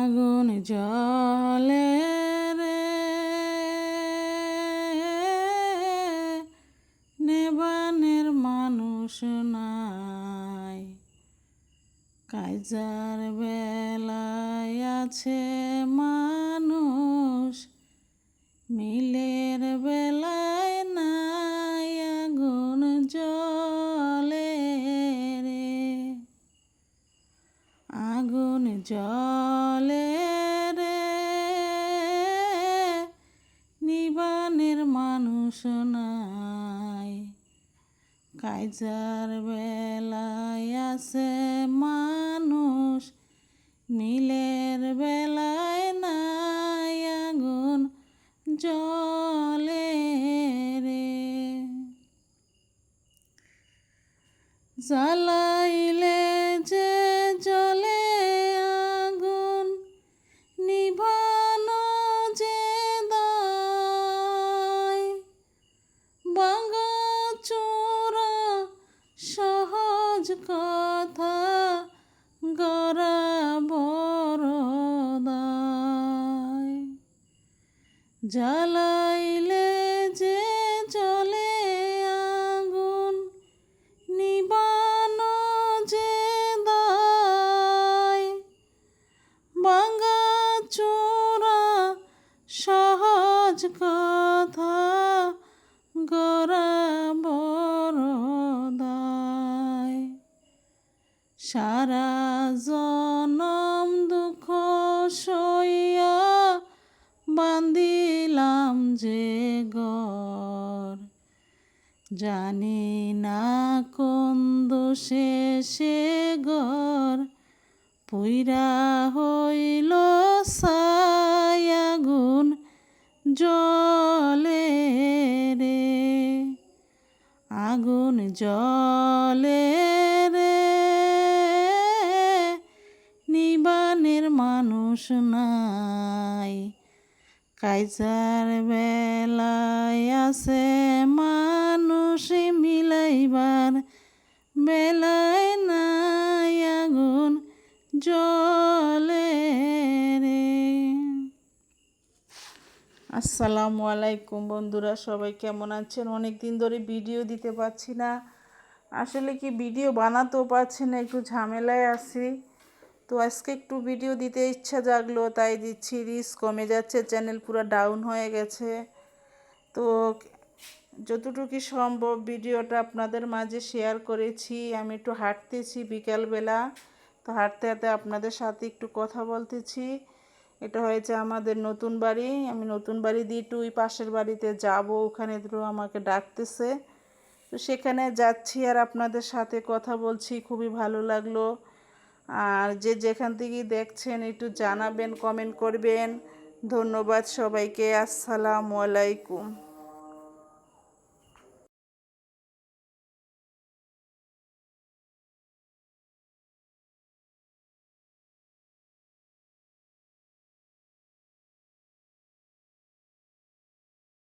আগুন জ্বলে রে নেবানের মানুষ নাই, কাইজার বেলায় আছে মানুষ, মিলের বেলায় নাই। আগুন জ্বলে রে, আগুন জ্বলে রে নিবানের মানুষ নাই, কাইজার বেলায় আছে মানুষ, মিলের বেলায় নাই। আগুন জ্বলে রে, জ্বালাইলে যে জ্বলে আগুন, নিভানো যে দায়। ভাঙা চূড়া সহজ কথা, গড়া বড় দায়। জ্বালাইলে যে জ্বলে আগুন, নিবানো যে দায়। ভাঙা চূড়া সহজ কথা, গড়া বড় দায়। সারা জনম দুঃখ সইয়া বান্ধিলাম যে ঘর, জানি না কোন দোষে সে ঘর পুইরা হইল ছাই। আগুন জ্বলে রে, আগুন জ্বলে রে নিবানের মানুষ নাই, কাইজার বেলায় আছে মানুষ, মিলাইবার বেলায় নাই। আগুন জ্বলে রে। আসসালামু আলাইকুম বন্ধুরা, সবাই কেমন আছেন? অনেক দিন ধরে ভিডিও দিতে পারছি না, আসলে কি ভিডিও বানাতেও পারছি না, একটু ঝামেলায় আছি। তো আজকে একটু ভিডিও দিতে ইচ্ছা জাগলো, তাই দিচ্ছি। রিচ কমে যাচ্ছে, চ্যানেল পুরো ডাউন হয়ে গেছে। তো যতটুকু সম্ভব ভিডিওটা আপনাদের মাঝে শেয়ার করেছি। আমি একটু হাঁটতেছি বিকালবেলা, তো হাঁটতে হাঁটতে আপনাদের সাথে একটু কথা বলতেছি। এটা হয়েছে আমাদের নতুন বাড়ি, আমি নতুন বাড়ি দিয়ে একটু ওই পাশের বাড়িতে যাব, ওখানে একটু আমাকে ডাকতেছে, তো সেখানে যাচ্ছি আর আপনাদের সাথে কথা বলছি। খুবই ভালো লাগলো। আর যে যেখান থেকে দেখছেন একটু জানাবেন, কমেন্ট করবেন। ধন্যবাদ সবাইকে। আসসালামু আলাইকুম।